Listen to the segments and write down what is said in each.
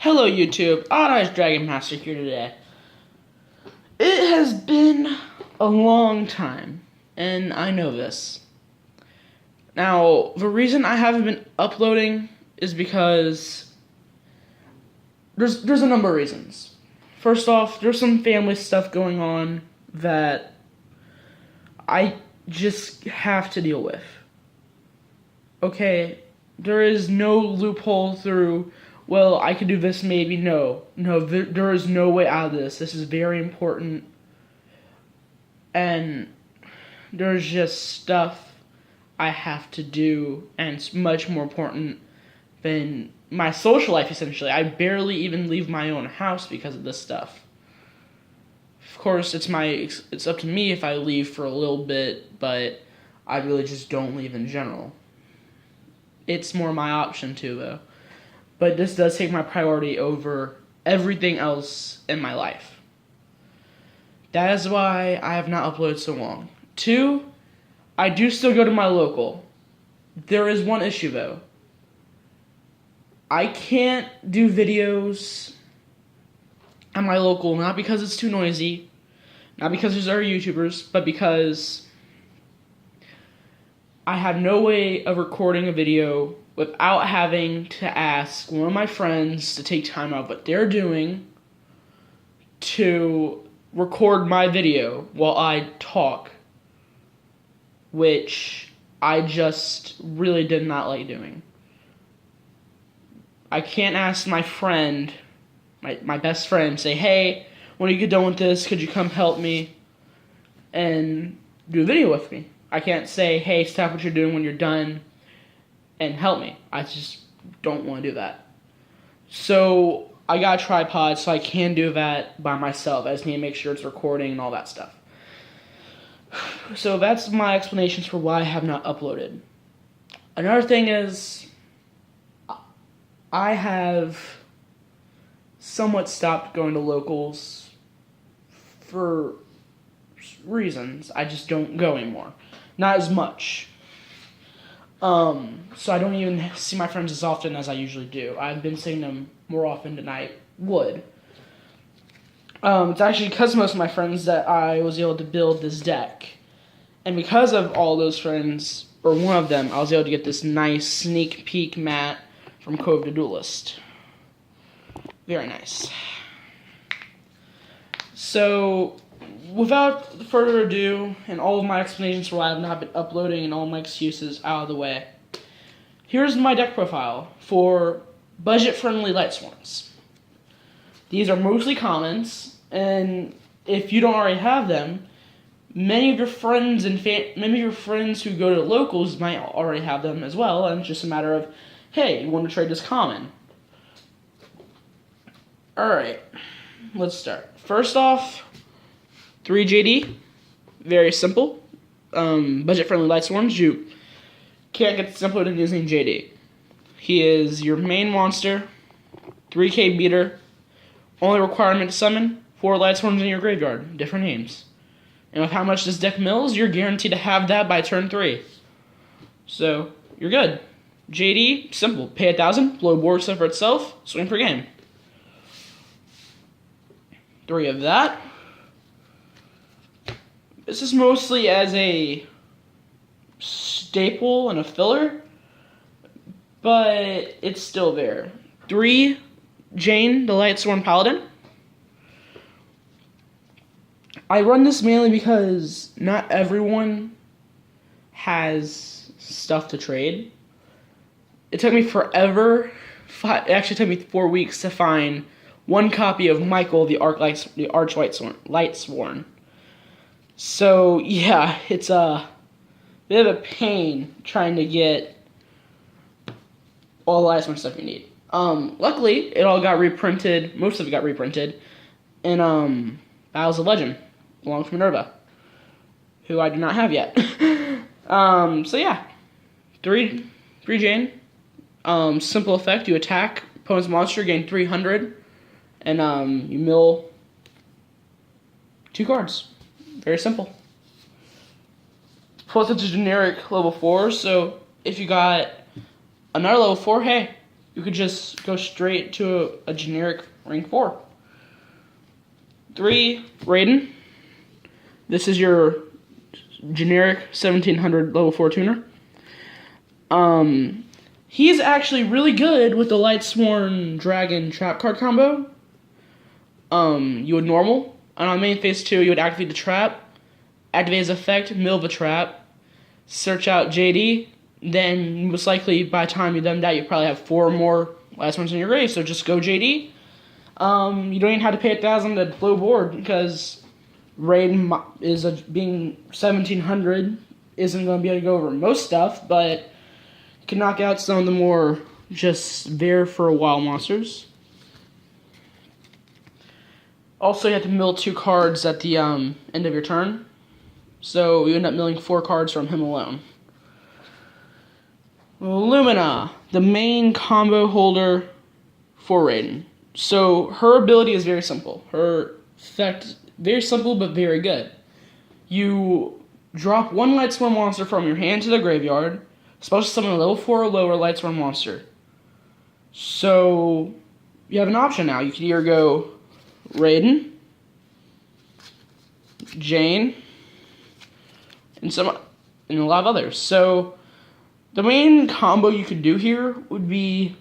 Hello YouTube, Honest Dragon Master here today. It has been a long time, and I know this. Now, the reason I haven't been uploading is because there's a number of reasons. First off, there's some family stuff going on that I just have to deal with. Okay, there is no loophole through, well, I could do this maybe. No, there is no way out of this. This is very important. And there's just stuff I have to do, and it's much more important than my social life, essentially. I barely even leave my own house because of this stuff. Of course, it's up to me if I leave for a little bit, but I really just don't leave in general. It's more my option too, though. But this does take my priority over everything else in my life. That is why I have not uploaded so long. 2, I do still go to my local. There is one issue, though. I can't do videos at my local, not because it's too noisy, not because there's other YouTubers, but because I have no way of recording a video without having to ask one of my friends to take time out of what they're doing to record my video while I talk, which I just really did not like doing. I can't ask my friend, my best friend, say, hey, when you get done with this, could you come help me and do a video with me? I can't say, hey, stop what you're doing when you're done and help me. I just don't want to do that. So I got a tripod so I can do that by myself. I just need to make sure it's recording and all that stuff. So that's my explanations for why I have not uploaded. Another thing is, I have somewhat stopped going to locals for reasons. I just don't go anymore. Not as much. So I don't even see my friends as often as I usually do. I've been seeing them more often than I would. It's actually because of most of my friends that I was able to build this deck. And because of all those friends, or one of them, I was able to get this nice sneak peek mat from Cove the Duelist. Very nice. So, without further ado, and all of my explanations for why I have not been uploading and all my excuses out of the way, here's my deck profile for budget-friendly lightsworns. These are mostly commons, and if you don't already have them, many of your friends who go to locals might already have them as well, and it's just a matter of, hey, you want to trade this common? Alright, let's start. First off, 3 JD, very simple. Budget-friendly lightsworns, you can't get simpler than using JD. He is your main monster, 3k beater, only requirement to summon 4 lightsworns in your graveyard, different names. And with how much this deck mills, you're guaranteed to have that by turn 3. So, you're good. JD, simple, pay 1,000, blow board stuff for itself, swing per game. 3 of that. This is mostly as a staple and a filler, but it's still there. 3, Jane, the lightsworn paladin. I run this mainly because not everyone has stuff to trade. It took me forever. It actually took me 4 weeks to find one copy of Michael, the Arch Lightsworn. So, yeah, it's a bit of a pain trying to get all the Lightsworn stuff you need. Luckily, it all got reprinted, most of it got reprinted, in Battles of Legend, along with Minerva, who I do not have yet. So yeah, 3 Jane, simple effect, you attack opponent's monster, gain 300, and you mill 2 cards. Very simple. Plus it's a generic level 4, so if you got another level 4, hey, you could just go straight to a generic rank 4. 3, Raiden. This is your generic 1700 level 4 tuner. He's actually really good with the lightsworn dragon trap card combo. You would normal, and on main phase 2, you would activate the trap, activate his effect, mill the trap, search out JD, then most likely by the time you've done that, you probably have 4 more lightsworns in your grave, so just go JD. You don't even have to pay 1,000 to blow board, because Raiden is being 1700 isn't going to be able to go over most stuff, but you can knock out some of the more just there for a while monsters. Also, you have to mill 2 cards at the end of your turn, so you end up milling 4 cards from him alone. Lumina, the main combo holder for Raiden. So her ability is very simple. Her effect, very simple but very good. You drop 1 lightsworn monster from your hand to the graveyard, special summon a level 4 or lower lightsworn monster. So you have an option now. You can either go Raiden, Jane, and a lot of others. So the main combo you could do here would be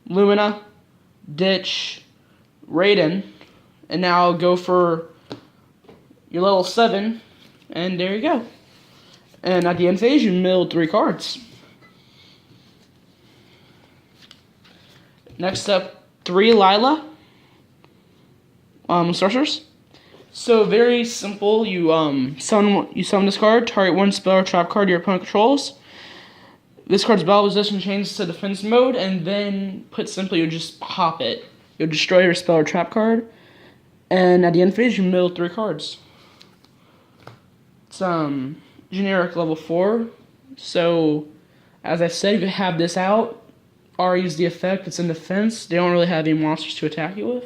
Lumina, ditch Raiden, and now go for your level 7, and there you go. And at the end phase, you milled 3 cards. Next up, 3 Lila sorcerers. So very simple. You summon this card, target 1 spell or trap card your opponent controls. This card's battle position changes to defense mode, and then put simply, you just pop it. You'll destroy your spell or trap card, and at the end phase, you mill 3 cards. It's generic level 4. So, as I said, if you have this out, use the effect. It's in defense. They don't really have any monsters to attack you with.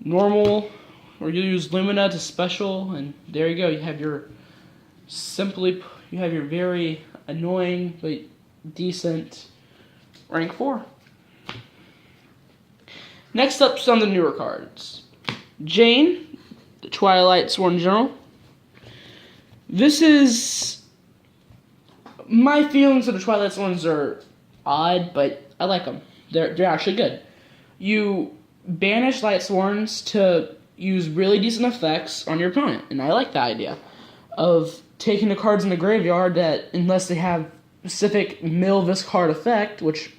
Normal, or you use Lumina to special, and there you go. You have your very annoying but decent rank 4. Next up, some of the newer cards. Jane, the Twilight Sworn General. This is... my feelings of the Twilight Sworns are odd, but I like them. They're actually good. You banish Lightsworns to use really decent effects on your opponent, and I like that idea of taking the cards in the graveyard that, unless they have specific mill this card effect, which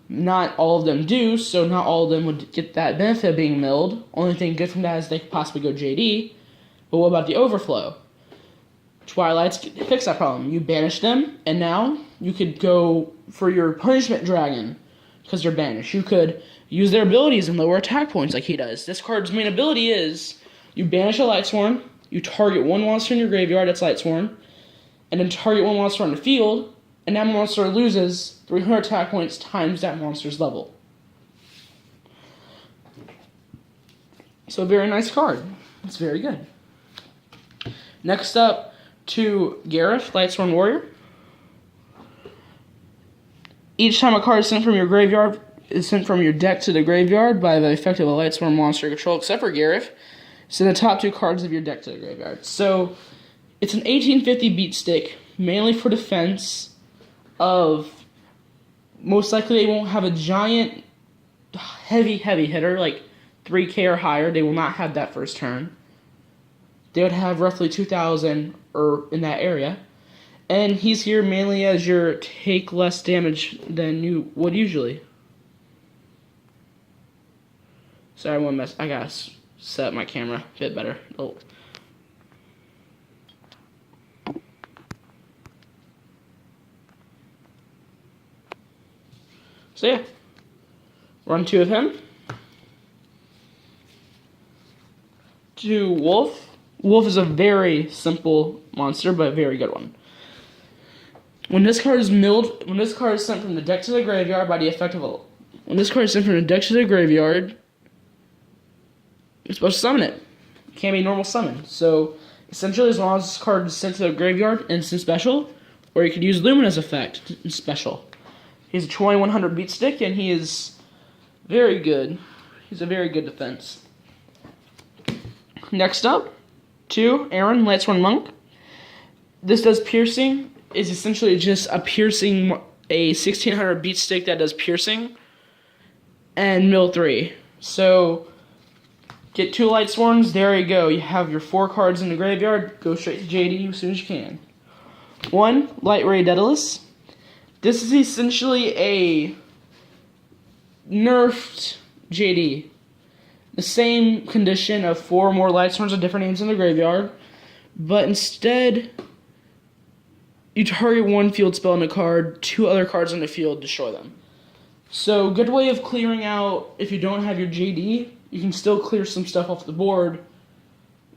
not all of them do, so not all of them would get that benefit of being milled. Only thing good from that is they could possibly go JD. But what about the overflow? Twilights fix that problem. You banish them, and now you could go for your punishment dragon because they're banished. You could use their abilities and lower attack points like he does. This card's main ability is you banish a Lightsworn, you target 1 monster in your graveyard that's Lightsworn, and then target 1 monster on the field, and that monster loses 300 attack points times that monster's level. So a very nice card. It's very good. Next up, to Gareth, Lightsworn Warrior. Each time a card is sent from your graveyard is sent from your deck to the graveyard by the effect of a Lightsworn monster control, except for Gareth, send the top 2 cards of your deck to the graveyard. So it's an 1850 beat stick, mainly for defense of, most likely they won't have a giant heavy hitter like 3K or higher. They will not have that first turn. They would have roughly 2,000 or in that area. And he's here mainly as your take less damage than you would usually. Sorry, I gotta set up my camera a bit better. Oh. So yeah, run 2 of him. To Wolf. Wolf is a very simple monster, but a very good one. When this card is milled, when this card is sent from the deck to the graveyard by the effect of a... when this card is sent from the deck to the graveyard, you're supposed to summon it. It can't be a normal summon. So, essentially, as long as this card is sent to the graveyard, instant special, or you could use Lumina's effect, special. He's a 2100 beat stick, and he is very good. He's a very good defense. Next up, 2, Aaron, lightsworn monk. This does piercing. Is essentially just a 1600 beat stick that does piercing, and mill 3. So get 2 lightsworns. There you go. You have your 4 cards in the graveyard. Go straight to JD as soon as you can. 1, Light Ray Daedalus. This is essentially a nerfed JD. The same condition of 4 more lightsworns of different names in the graveyard, but instead you target 1 field spell in a card, 2 other cards in the field, destroy them. So, good way of clearing out, if you don't have your JD, you can still clear some stuff off the board,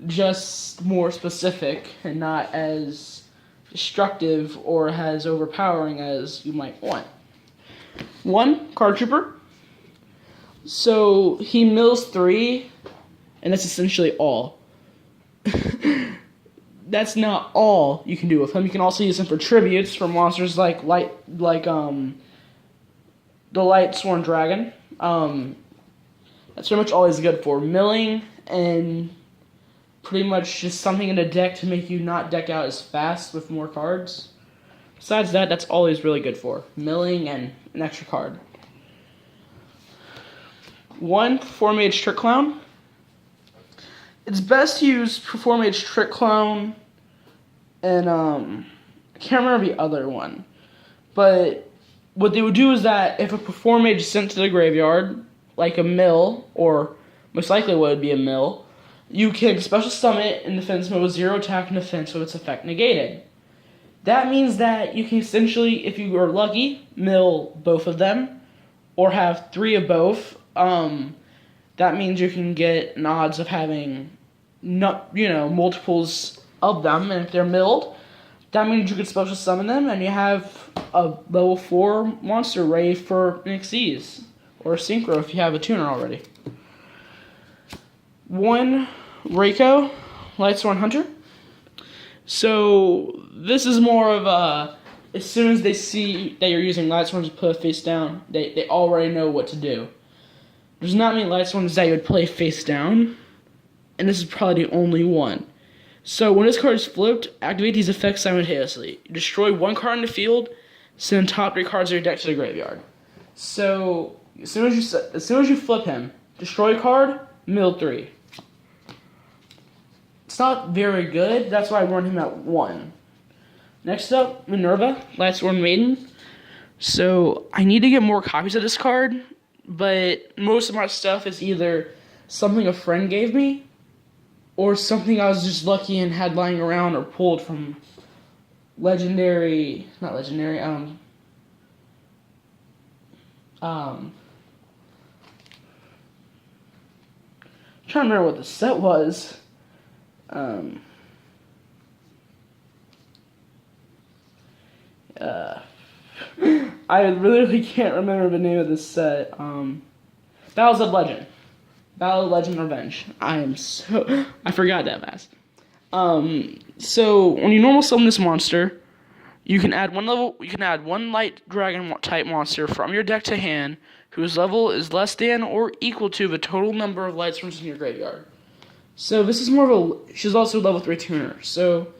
just more specific and not as destructive or as overpowering as you might want. 1, Card Trooper. So, he mills 3, and that's essentially all. That's not all you can do with him. You can also use him for tributes for monsters like the lightsworn dragon. That's pretty much all he's good for. Milling and pretty much just something in the deck to make you not deck out as fast with more cards. Besides that, that's all he's really good for. Milling and an extra card. 1, Performage Trick Clown. It's best to use Performage Trick Clown and I can't remember the other one. But what they would do is that if a Performage is sent to the graveyard, like a mill, or most likely what would be a mill, you can special summon it in defense mode with 0 attack and defense with its effect negated. That means that you can essentially, if you are lucky, mill both of them, or have 3 of both. That means you can get an odds of having multiples of them, and if they're milled, that means you can special summon them, and you have a level 4 monster ready for NXTs, or Synchro if you have a tuner already. 1, Reiko, Lightsworn Hunter. So, this is more of a, as soon as they see that you're using Lightsworns to put face down, they already know what to do. There's not many Lightsworns that you would play face down, and this is probably the only one. So when this card is flipped, activate these effects simultaneously. Destroy 1 card in the field, send top 3 cards of your deck to the graveyard. So as soon as you flip him, destroy a card, mill 3. It's not very good, that's why I run him at 1. Next up, Minerva, Lightsworn Maiden. So I need to get more copies of this card, but most of my stuff is either something a friend gave me, or something I was just lucky and had lying around or pulled from trying to remember what the set was. I literally can't remember the name of this set. Battles of Legend. Battle of Legend Revenge. I forgot that fast. So when you normal summon this monster, you can add one light dragon type monster from your deck to hand, whose level is less than or equal to the total number of lightsworns in your graveyard. So this is more of a, she's also a level 3 tuner. So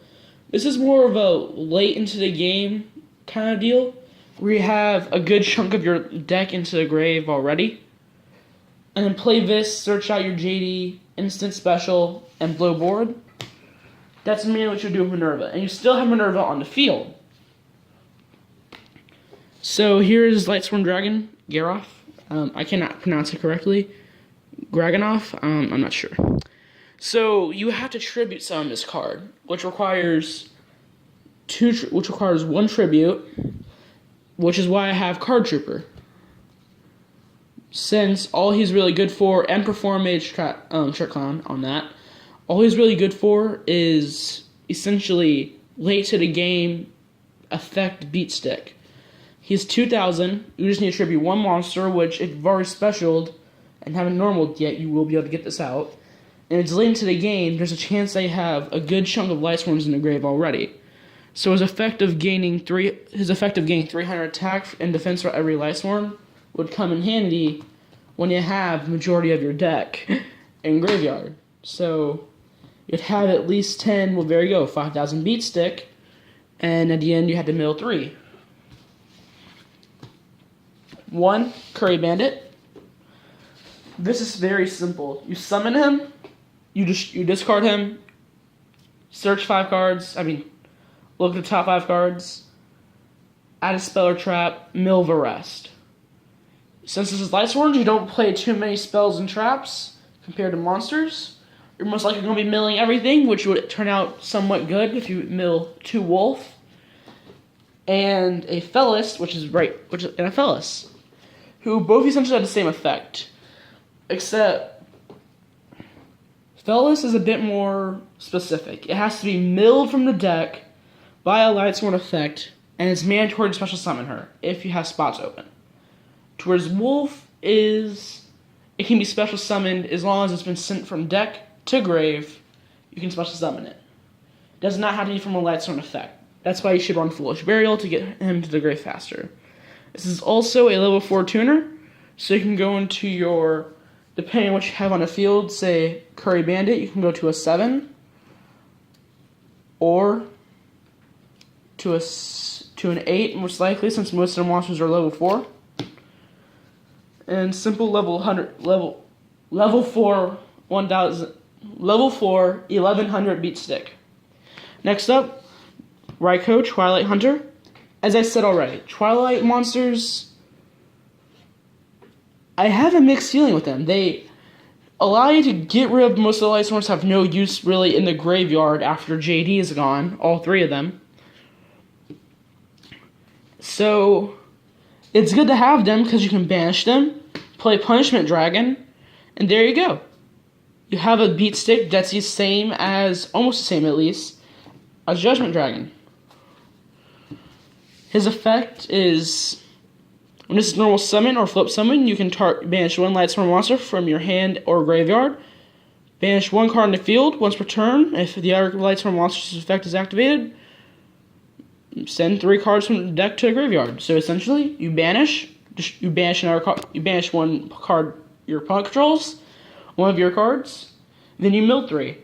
this is more of a late into the game kind of deal, where you have a good chunk of your deck into the grave already. And then play this, search out your JD, instant special, and blow board. That's mainly what you do with Minerva. And you still have Minerva on the field. So here's Lightsworn Dragon, Garoth. I cannot pronounce it correctly. Gragonoff? I'm not sure. So you have to tribute summon this card, which requires 1 tribute, which is why I have Card Trooper. Since all he's really good for, and Performage Trick Clown on that, all he's really good for is essentially late to the game effect beat stick. He's 2,000. You just need to tribute 1 monster, which if you've already specialed and haven't normaled yet, you will be able to get this out. And it's late into the game, there's a chance they have a good chunk of Lightsworns in the grave already. So his effect of gaining 300 attack and defense for every lightsworn would come in handy when you have majority of your deck in graveyard. So you'd have at least 10. Well, there you go, 5,000 beat stick, and at the end you had to mill 3. 1 Curry Bandit. This is very simple. You summon him, you discard him, search 5 cards. Look at the top 5 cards, add a spell or trap, mill the rest. Since this is lightsworn, you don't play too many spells and traps compared to monsters. You're most likely going to be milling everything, which would turn out somewhat good if you mill 2 wolf and a Fellis, which is a Fellis, who both essentially have the same effect, except Fellis is a bit more specific. It has to be milled from the deck by a lightsworn effect, and it's mandatory to special summon her if you have spots open. Towards Wolf it can be special summoned as long as it's been sent from deck to grave. You can special summon it. It does not have to be from a lightsworn effect. That's why you should run Foolish Burial to get him to the grave faster. This is also a level 4 tuner, so you can go into your, depending on what you have on the field, say Curry Bandit, you can go to a 7, or to an 8, most likely, since most of the monsters are level 4. And simple level 4 1100 beat stick. Next up, Raikou Twilight Hunter. As I said already, Twilight monsters, I have a mixed feeling with them. They allow you to get rid of most of the lightsworns, have no use really in the graveyard after JD is gone, all 3 of them. So it's good to have them because you can banish them, play Punishment Dragon, and there you go. You have a beat stick that's the same as, almost the same at least, as Judgment Dragon. His effect is, when this is normal summon or flip summon, you can banish 1 lightsworn monster from your hand or graveyard. Banish 1 card in the field once per turn. If the other lightsworn monster's effect is activated, send 3 cards from the deck to the graveyard. So essentially, you banish another card, you banish 1 card your opponent controls, 1 of your cards, then you mill 3.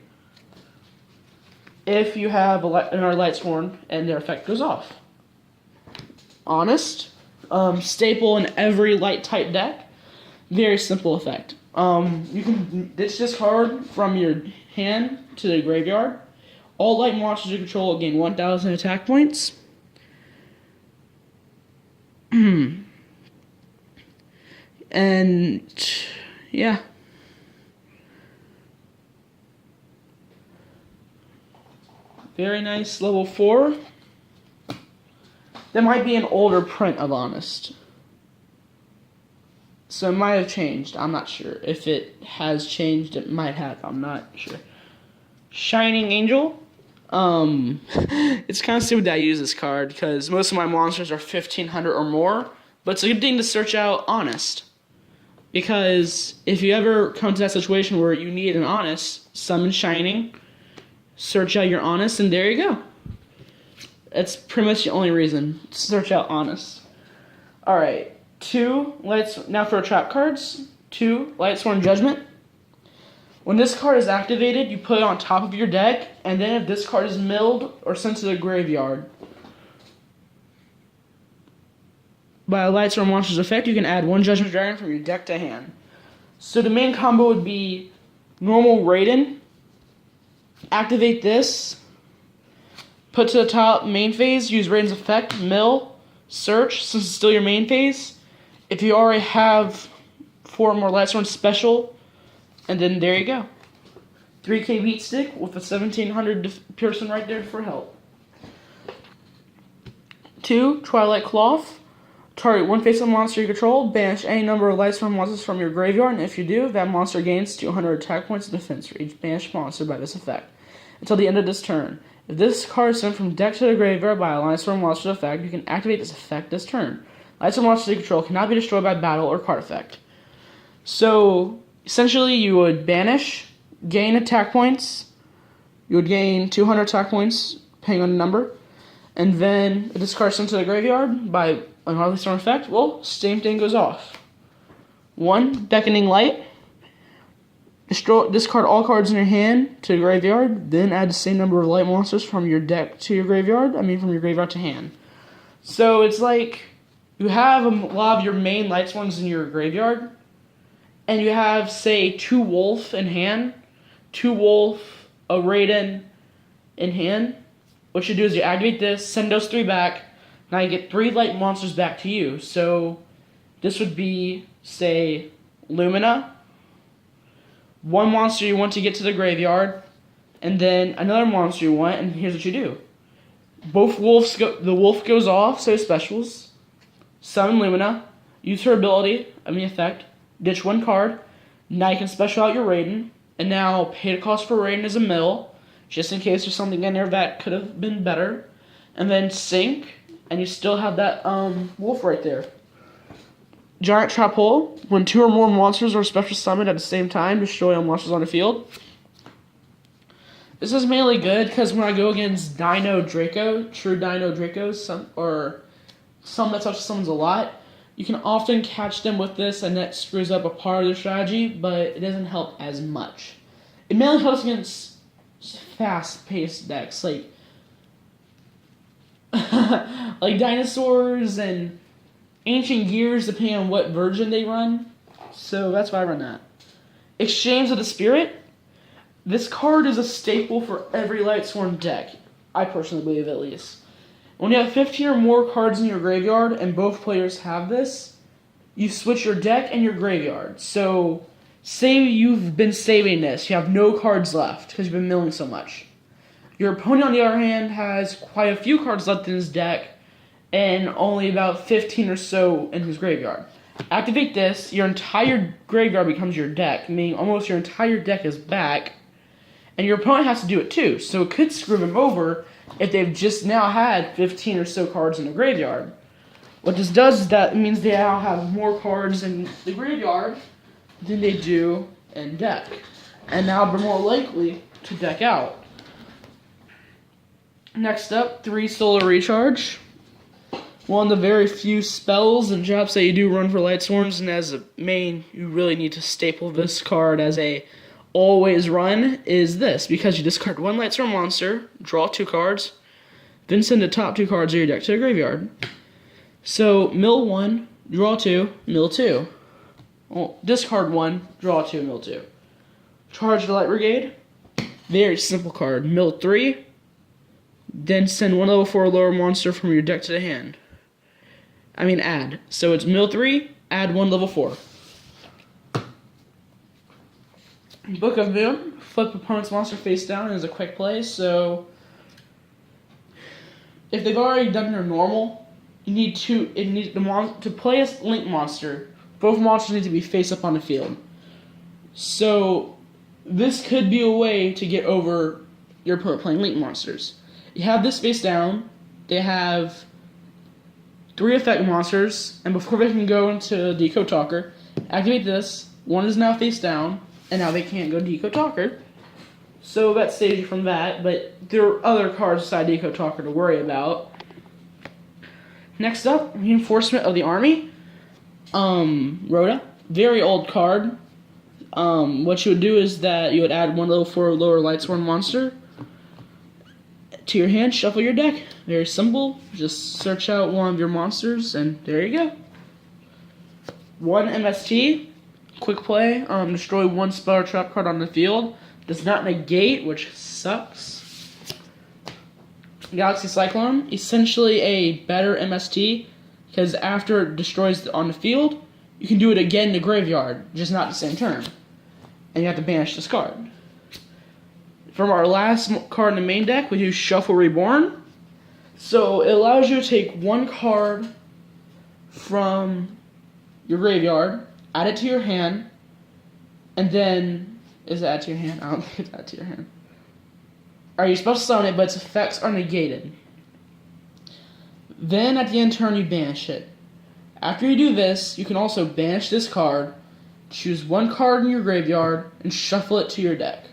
If you have another lightsworn and their effect goes off. Honest, staple in every light type deck. Very simple effect. You can ditch this card from your hand to the graveyard. All light monsters you control gain 1,000 attack points. And yeah. Very nice level 4. That might be an older print of Honest. So it might have changed. I'm not sure. If it has changed, it might have. I'm not sure. Shining Angel. It's kind of stupid that I use this card because most of my monsters are 1,500 or more. But it's a good thing to search out Honest. Because if you ever come to that situation where you need an Honest, summon Shining, search out your Honest, and there you go. That's pretty much the only reason. Search out Honest. Alright, 2 lights. Now for trap cards. 2 Lightsworn Judgment. When this card is activated, you put it on top of your deck, and then if this card is milled or sent to the graveyard by a Lightsworn monster's effect, you can add 1 Judgment Dragon from your deck to hand. So the main combo would be normal Raiden. Activate this. Put to the top main phase, use Raiden's effect, mill, search, since it's still your main phase. If you already have 4 more Lightsworn special, and then there you go. 3k beat stick with a 1,700 Pearson right there for help. 2 Twilight Cloth. Target 1 face-up monster you control, banish any number of Lightsworn monsters from your graveyard, and if you do, that monster gains 200 attack points of defense for each banished monster by this effect until the end of this turn. If this card is sent from deck to the graveyard by a Lightsworn monster effect, you can activate this effect this turn. Lightsworn monsters you control cannot be destroyed by battle or card effect. So, essentially, you would banish, gain attack points. You would gain 200 attack points, depending on the number. and then a discard sent to the graveyard by an hardly storm effect, well, same thing goes off. 1, Beckoning Light. Discard all cards in your hand to the graveyard, then add the same number of light monsters from your deck to your graveyard. From your graveyard to hand. So it's like you have a lot of your main lightsworns in your graveyard, and you have, say, 2 Wolf in hand, 2 Wolf, a Raiden in hand. What you do is you activate this, send those 3 back, now you get 3 light monsters back to you. So this would be, say, Lumina, 1 monster you want to get to the graveyard, and then another monster you want, and here's what you do. Both wolves the wolf goes off, so specials. Summon Lumina, use her ability, effect, ditch 1 card. Now you can special out your Raiden, and now pay the cost for Raiden as a mill, just in case there's something in there that could have been better. And then sink, and you still have that wolf right there. Giant Trap Hole. When 2 or more monsters are special summoned at the same time, destroy all monsters on the field. This is mainly good because when I go against Dino Draco, true Dino Dracos, some that touch summons a lot, you can often catch them with this, and that screws up a part of their strategy, but it doesn't help as much. It mainly helps against fast-paced decks, like like dinosaurs and ancient gears, depending on what version they run. So that's why I run that. Exchange of the Spirit. This card is a staple for every lightsworn deck. I personally believe, at least. When you have 15 or more cards in your graveyard and both players have this, you switch your deck and your graveyard. So, say you've been saving this, you have no cards left because you've been milling so much. Your opponent, on the other hand, has quite a few cards left in his deck and only about 15 or so in his graveyard. Activate this, your entire graveyard becomes your deck, meaning almost your entire deck is back, and your opponent has to do it too, so it could screw them over if they've just now had 15 or so cards in the graveyard. What this does is that it means they now have more cards in the graveyard than they do in deck, and now they're more likely to deck out. Next up, 3 Solar Recharge. One of the very few spells and drops that you do run for Lightsworns, and as a main, you really need to staple this card as a always run, is this, because you discard 1 Lightsworn monster, draw 2 cards, then send the top 2 cards of your deck to the graveyard. So, mill 1, draw 2, mill 2. Well, discard 1, draw 2, mill 2. Charge the Light Brigade. Very simple card. Mill 3, then send 1 level 4 or lower monster from your deck to the hand. Add. So it's mill 3, add 1 level 4. Book of Moon, flip opponent's monster face down is a quick play, so if they've already done their normal, to play a Link monster, both monsters need to be face up on the field. So this could be a way to get over your opponent playing Link monsters. You have this face down, they have 3 effect monsters, and before they can go into Decode Talker, activate this. 1 is now face down, and now they can't go Decode Talker. So that saves you from that, but there are other cards beside Decode Talker to worry about. Next up, Reinforcement of the Army. Rhoda. Very old card. What you would do is that you would add 1 level 4 lower Lightsworn monster to your hand, shuffle your deck. Very simple. Just search out one of your monsters, and there you go. 1 MST, quick play. Destroy 1 spell or trap card on the field. Does not negate, which sucks. Galaxy Cyclone, essentially a better MST, because after it destroys on the field, you can do it again in the graveyard, just not the same turn. And you have to banish this card. From our last card in the main deck, we do Shuffle Reborn. So it allows you to take 1 card from your graveyard, add it to your hand, and then, is it add to your hand? I don't think it's add to your hand. Alright, you're supposed to summon it, but its effects are negated. Then at the end turn, you banish it. After you do this, you can also banish this card, choose 1 card in your graveyard, and shuffle it to your deck.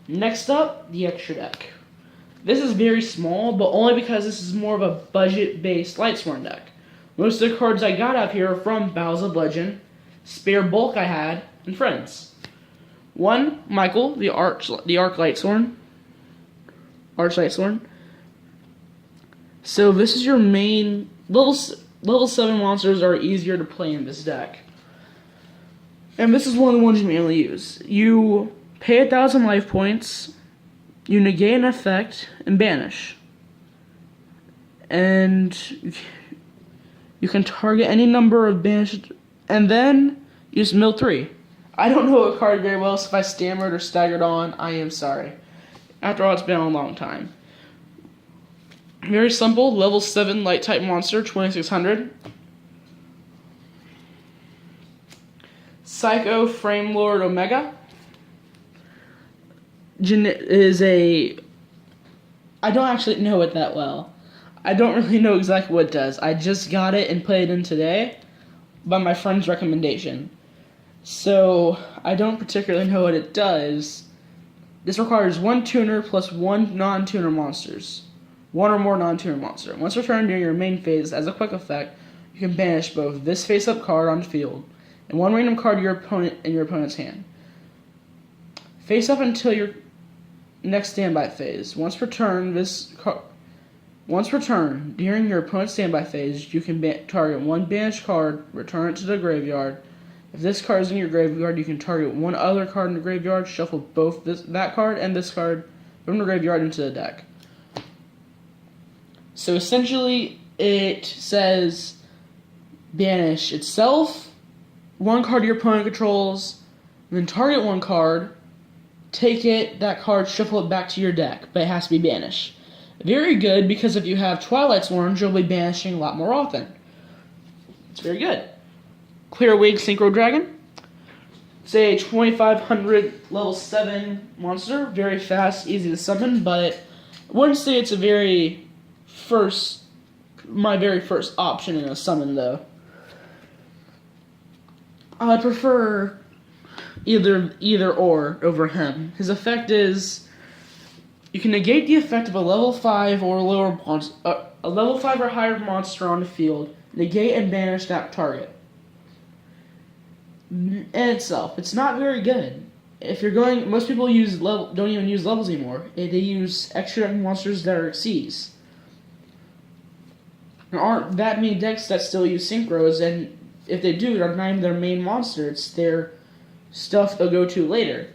Next up, the extra deck. This is very small, but only because this is more of a budget-based lightsworn deck. Most of the cards I got out here are from Battles of Legend, spare bulk I had, and friends. One, Michael, the Arch Lightsworn. Arch Lightsworn. So this is your main level 7 monsters are easier to play in this deck. And this is one of the ones you mainly use. You pay 1,000 life points, you negate an effect, and banish. And you can target any number of banished, and then use mill 3. I don't know a card very well, so if I stammered or staggered on, I am sorry. After all, it's been a long time. Very simple, level 7 light type monster, 2600. Psycho Frame Lord Omega is a... I don't actually know it that well. I don't really know exactly what it does. I just got it and played it in today by my friend's recommendation. So, I don't particularly know what it does. This requires 1 tuner plus 1 non-tuner monsters. 1 or more non-tuner monster. Once returned during your main phase, as a quick effect, you can banish both this face-up card on the field and 1 random card in your opponent's hand. Face up until your next standby phase. Once returned during your opponent's standby phase, you can target 1 banished card, return it to the graveyard. If this card is in your graveyard, you can target 1 other card in the graveyard, shuffle both that card and this card from the graveyard into the deck. So essentially, it says banish itself, 1 card your opponent controls, then target 1 card, take it, that card, shuffle it back to your deck, but it has to be banished. Very good, because if you have Twilight's Orange, you'll be banishing a lot more often. It's very good. Clear Wing Synchro Dragon. It's a 2500 level 7 monster. Very fast, easy to summon, but I wouldn't say it's my very first option in a summon, though. I prefer either or over him. His effect is you can negate the effect of a level 5 or lower a level 5 or higher monster on the field, negate and banish that target. In itself, it's not very good. If you're going, most people don't even use levels anymore. They use extra monsters that are Xyz. There aren't that many decks that still use synchros, and if they do, they're not even their main monster. It's their stuff they'll go to later.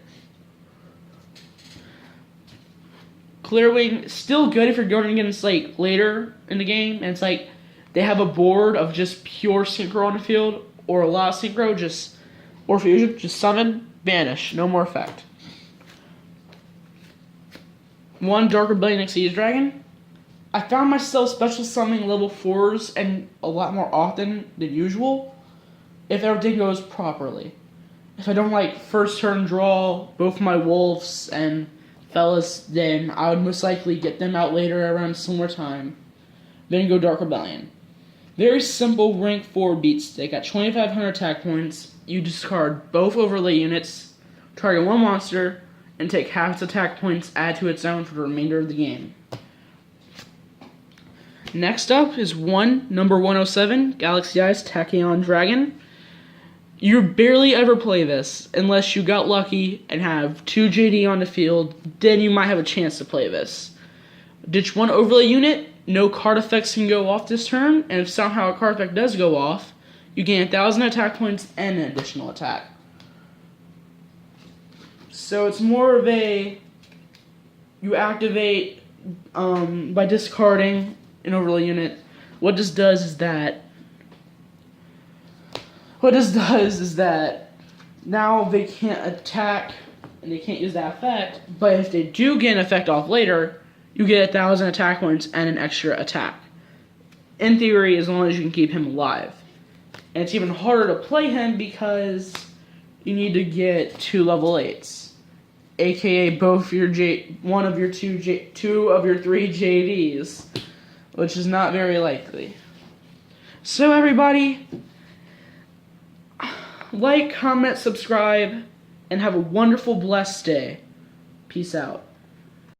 Clearwing, still good if you're going against like later in the game, and it's like they have a board of just pure synchro on the field, or a lot of synchro, or fusion, just summon, banish, no more effect. 1 Dark Rebellion Xyz Dragon. I found myself special summoning level 4s and a lot more often than usual, if everything goes properly. If I don't like first turn draw both my wolves and fellas, then I would most likely get them out later around similar time. Then go Dark Rebellion. Very simple rank 4 beat stick. At 2500 attack points, you discard both overlay units, target 1 monster, and take half its attack points add to its own for the remainder of the game. Next up is number 107, Galaxy Eyes Tachyon Dragon. You barely ever play this unless you got lucky and have 2 JD on the field, then you might have a chance to play this. Ditch 1 overlay unit, no card effects can go off this turn, and if somehow a card effect does go off, you gain 1,000 attack points and an additional attack. So it's more of a, you activate by discarding an overlay unit. What this does is that now they can't attack and they can't use that effect, but if they do get an effect off later, you get 1,000 attack points and an extra attack. In theory, as long as you can keep him alive. And it's even harder to play him because you need to get 2 level 8s, aka one of your 3 JDs, which is not very likely. So everybody, like, comment, subscribe, and have a wonderful, blessed day. Peace out.